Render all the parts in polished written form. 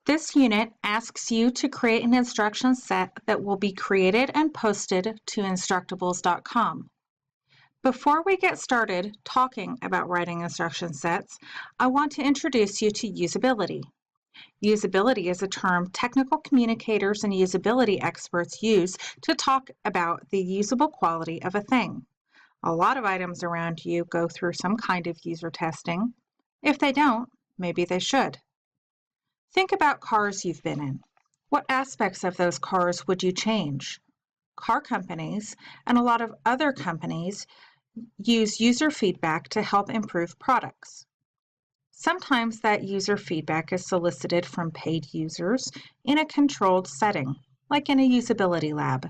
This unit asks you to create an instruction set that will be created and posted to Instructables.com. Before we get started talking about writing instruction sets, I want to introduce you to usability. Usability is a term technical communicators and usability experts use to talk about the usable quality of a thing. A lot of items around you go through some kind of user testing. If they don't, maybe they should. Think about cars you've been in. What aspects of those cars would you change? Car companies and a lot of other companies use user feedback to help improve products. Sometimes that user feedback is solicited from paid users in a controlled setting, like in a usability lab.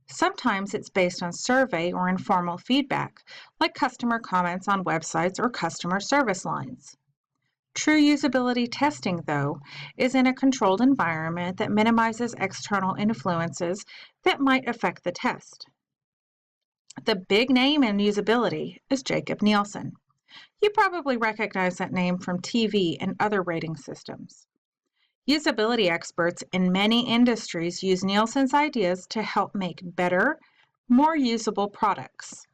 Sometimes it's based on survey or informal feedback, like customer comments on websites or customer service lines. True usability testing, though, is in a controlled environment that minimizes external influences that might affect the test. The big name in usability is Jakob Nielsen. You probably recognize that name from TV and other rating systems. Usability experts in many industries use Nielsen's ideas to help make better, more usable products.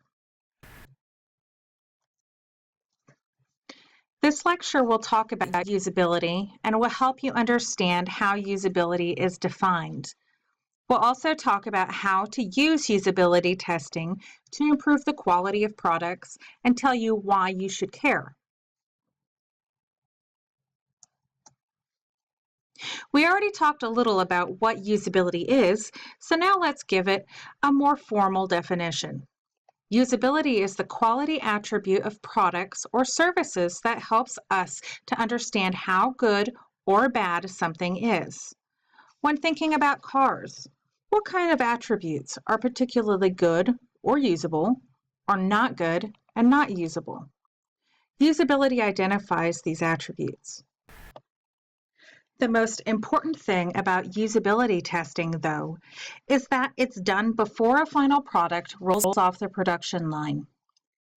This lecture will talk about usability and will help you understand how usability is defined. We'll also talk about how to use usability testing to improve the quality of products and tell you why you should care. We already talked a little about what usability is, so now let's give it a more formal definition. Usability is the quality attribute of products or services that helps us to understand how good or bad something is. When thinking about cars, what kind of attributes are particularly good or usable, or not good and not usable? Usability identifies these attributes. The most important thing about usability testing, though, is that it's done before a final product rolls off the production line.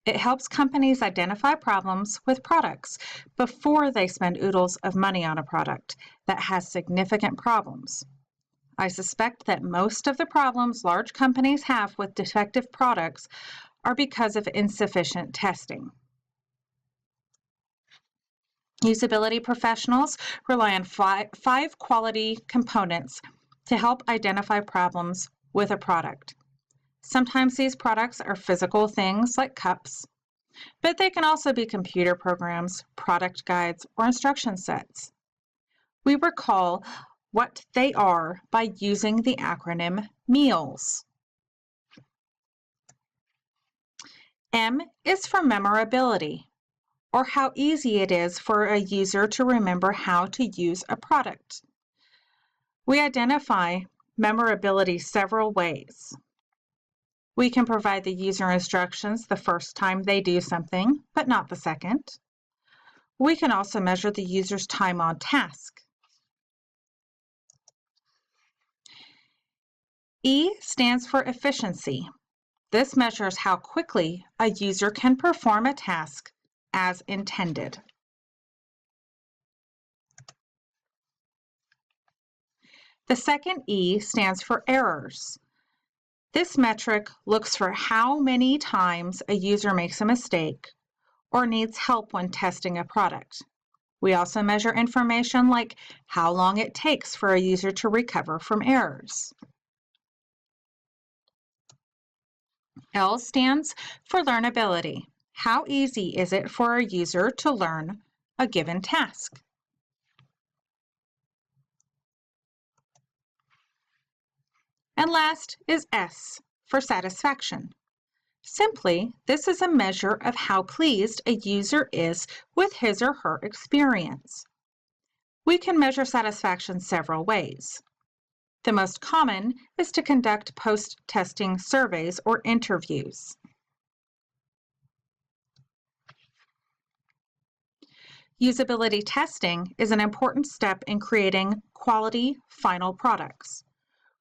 It helps companies identify problems with products before they spend oodles of money on a product that has significant problems. I suspect that most of the problems large companies have with defective products are because of insufficient testing. Usability professionals rely on five quality components to help identify problems with a product. Sometimes these products are physical things like cups, but they can also be computer programs, product guides, or instruction sets. We recall what they are by using the acronym MEALS. M is for memorability, or how easy it is for a user to remember how to use a product. We identify memorability several ways. We can provide the user instructions the first time they do something, but not the second. We can also measure the user's time on task. E stands for efficiency. This measures how quickly a user can perform a task as intended. The second E stands for errors. This metric looks for how many times a user makes a mistake or needs help when testing a product. We also measure information like how long it takes for a user to recover from errors. L stands for learnability. How easy is it for a user to learn a given task? And last is S for satisfaction. Simply, this is a measure of how pleased a user is with his or her experience. We can measure satisfaction several ways. The most common is to conduct post-testing surveys or interviews. Usability testing is an important step in creating quality final products.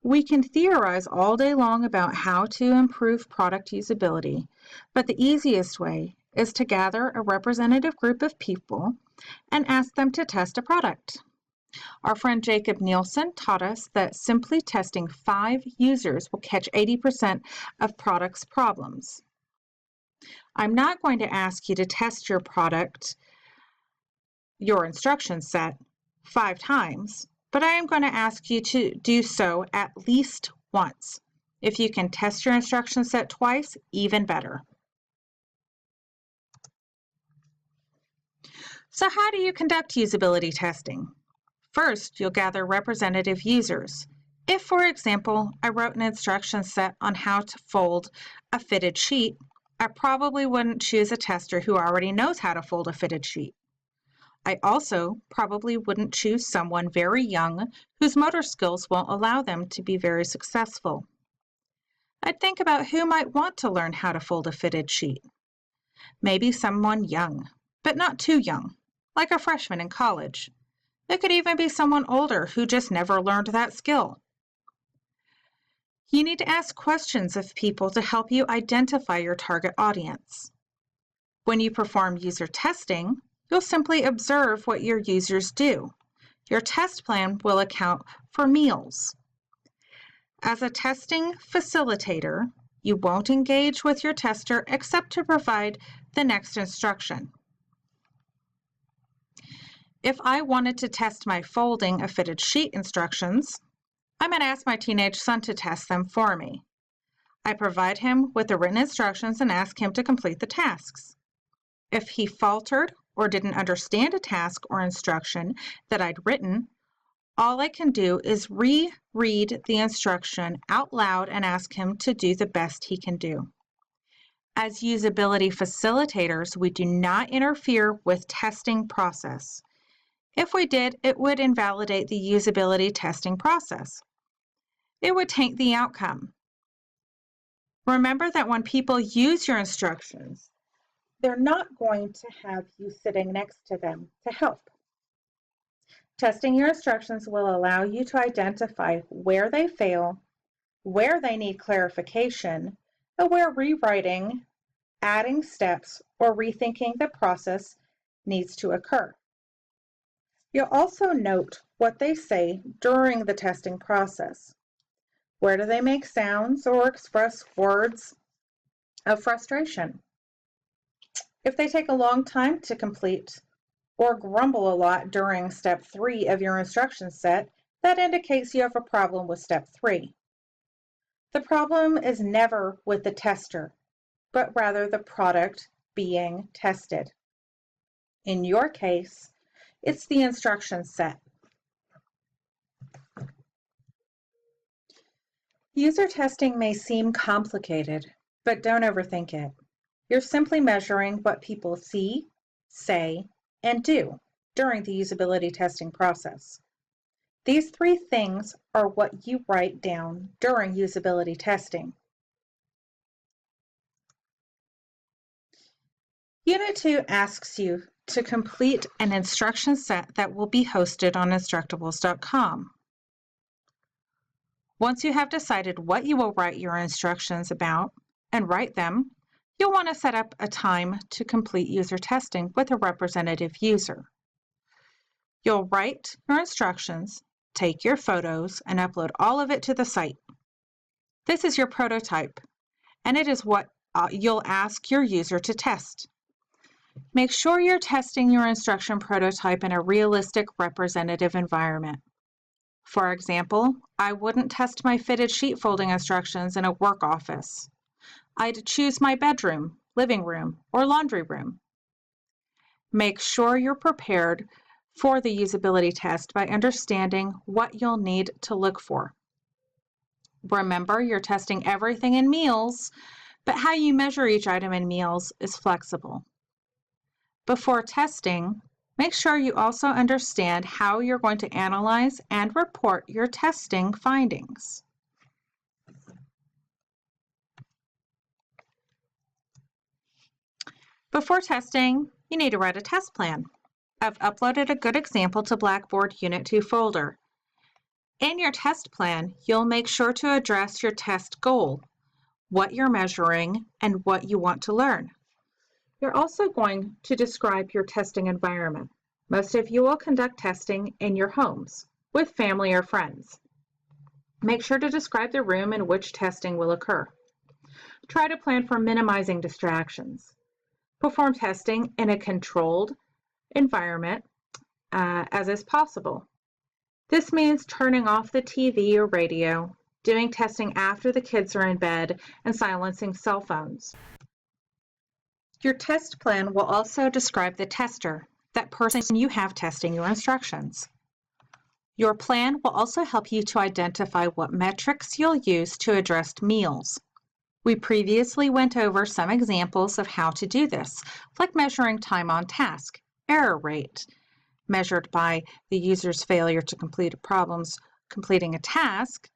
We can theorize all day long about how to improve product usability, but the easiest way is to gather a representative group of people and ask them to test a product. Our friend Jacob Nielsen taught us that simply testing 5 users will catch 80% of products' problems. I'm not going to ask you to test your product, your instruction set, 5 times, but I am going to ask you to do so at least once. If you can test your instruction set twice, even better. So how do you conduct usability testing? First, you'll gather representative users. If, for example, I wrote an instruction set on how to fold a fitted sheet, I probably wouldn't choose a tester who already knows how to fold a fitted sheet. I also probably wouldn't choose someone very young whose motor skills won't allow them to be very successful. I'd think about who might want to learn how to fold a fitted sheet. Maybe someone young, but not too young, like a freshman in college. It could even be someone older who just never learned that skill. You need to ask questions of people to help you identify your target audience. When you perform user testing, you'll simply observe what your users do. Your test plan will account for meals. As a testing facilitator, you won't engage with your tester except to provide the next instruction. If I wanted to test my folding a fitted sheet instructions, I'm going to ask my teenage son to test them for me. I provide him with the written instructions and ask him to complete the tasks. If he faltered or didn't understand a task or instruction that I'd written, all I can do is reread the instruction out loud and ask him to do the best he can do. As usability facilitators, we do not interfere with testing process. If we did, it would invalidate the usability testing process. It would taint the outcome. Remember that when people use your instructions, they're not going to have you sitting next to them to help. Testing your instructions will allow you to identify where they fail, where they need clarification, and where rewriting, adding steps, or rethinking the process needs to occur. You'll also note what they say during the testing process. Where do they make sounds or express words of frustration? If they take a long time to complete or grumble a lot during step 3 of your instruction set, that indicates you have a problem with step 3. The problem is never with the tester, but rather the product being tested. In your case, it's the instruction set. User testing may seem complicated, but don't overthink it. You're simply measuring what people see, say, and do during the usability testing process. These 3 things are what you write down during usability testing. Unit 2 asks you to complete an instruction set that will be hosted on Instructables.com. Once you have decided what you will write your instructions about and write them, you'll want to set up a time to complete user testing with a representative user. You'll write your instructions, take your photos, and upload all of it to the site. This is your prototype, and it is what you'll ask your user to test. Make sure you're testing your instruction prototype in a realistic representative environment. For example, I wouldn't test my fitted sheet folding instructions in a work office. I'd choose my bedroom, living room, or laundry room. Make sure you're prepared for the usability test by understanding what you'll need to look for. Remember, you're testing everything in meals, but how you measure each item in meals is flexible. Before testing, make sure you also understand how you're going to analyze and report your testing findings. Before testing, you need to write a test plan. I've uploaded a good example to Blackboard Unit 2 folder. In your test plan, you'll make sure to address your test goal, what you're measuring, and what you want to learn. You're also going to describe your testing environment. Most of you will conduct testing in your homes with family or friends. Make sure to describe the room in which testing will occur. Try to plan for minimizing distractions. Perform testing in a controlled environment as is possible. This means turning off the TV or radio, doing testing after the kids are in bed, and silencing cell phones. Your test plan will also describe the tester, that person you have testing your instructions. Your plan will also help you to identify what metrics you'll use to address meals. We previously went over some examples of how to do this, like measuring time on task, error rate, measured by the user's failure to completing a task,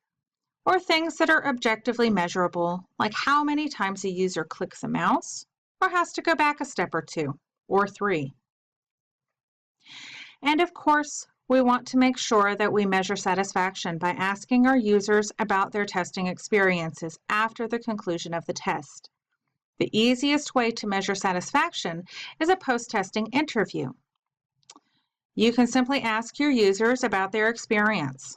or things that are objectively measurable, like how many times a user clicks a mouse, or has to go back a step or two, or 3. And of course, we want to make sure that we measure satisfaction by asking our users about their testing experiences after the conclusion of the test. The easiest way to measure satisfaction is a post-testing interview. You can simply ask your users about their experience.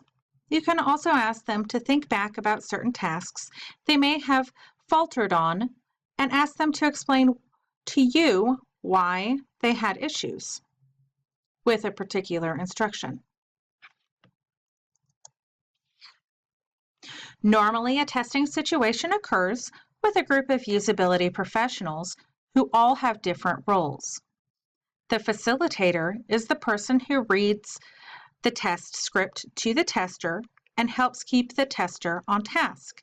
You can also ask them to think back about certain tasks they may have faltered on and ask them to explain to you why they had issues with a particular instruction. Normally, a testing situation occurs with a group of usability professionals who all have different roles. The facilitator is the person who reads the test script to the tester and helps keep the tester on task.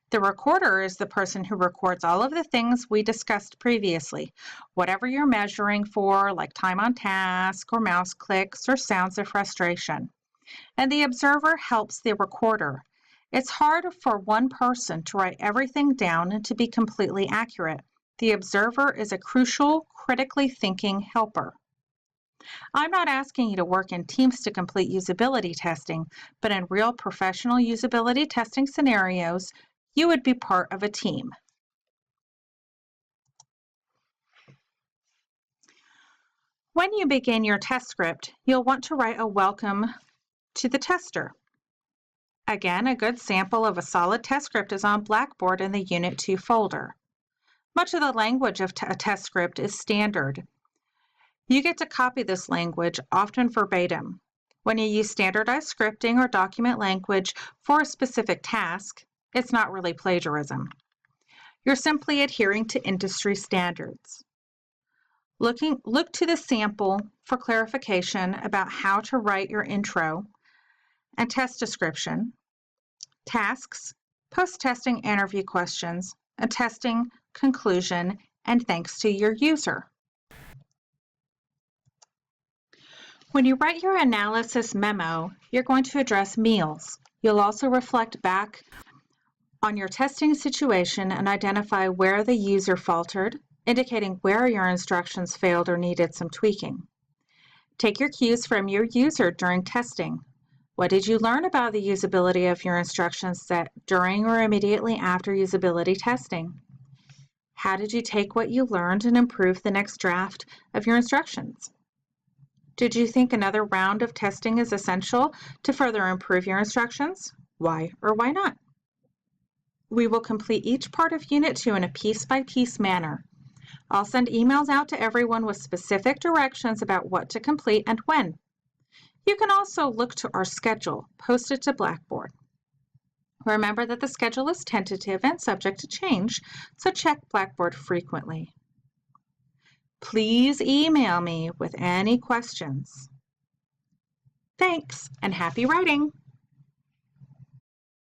The recorder is the person who records all of the things we discussed previously, whatever you're measuring for, like time on task or mouse clicks or sounds of frustration. And the observer helps the recorder. It's hard for one person to write everything down and to be completely accurate. The observer is a crucial, critically thinking helper. I'm not asking you to work in teams to complete usability testing, but in real professional usability testing scenarios, you would be part of a team. When you begin your test script, you'll want to write a welcome to the tester. Again, a good sample of a solid test script is on Blackboard in the Unit 2 folder. Much of the language of a test script is standard. You get to copy this language, often verbatim. When you use standardized scripting or document language for a specific task, it's not really plagiarism. You're simply adhering to industry standards. Look to the sample for clarification about how to write your intro and test description, tasks, post-testing interview questions, and testing conclusion, and thanks to your user. When you write your analysis memo, you're going to address meals. You'll also reflect back on your testing situation and identify where the user faltered, indicating where your instructions failed or needed some tweaking. Take your cues from your user during testing. What did you learn about the usability of your instruction set during or immediately after usability testing? How did you take what you learned and improve the next draft of your instructions? Did you think another round of testing is essential to further improve your instructions? Why or why not? We will complete each part of Unit 2 in a piece-by-piece manner. I'll send emails out to everyone with specific directions about what to complete and when. You can also look to our schedule posted to Blackboard. Remember that the schedule is tentative and subject to change, so check Blackboard frequently. Please email me with any questions. Thanks, and happy writing!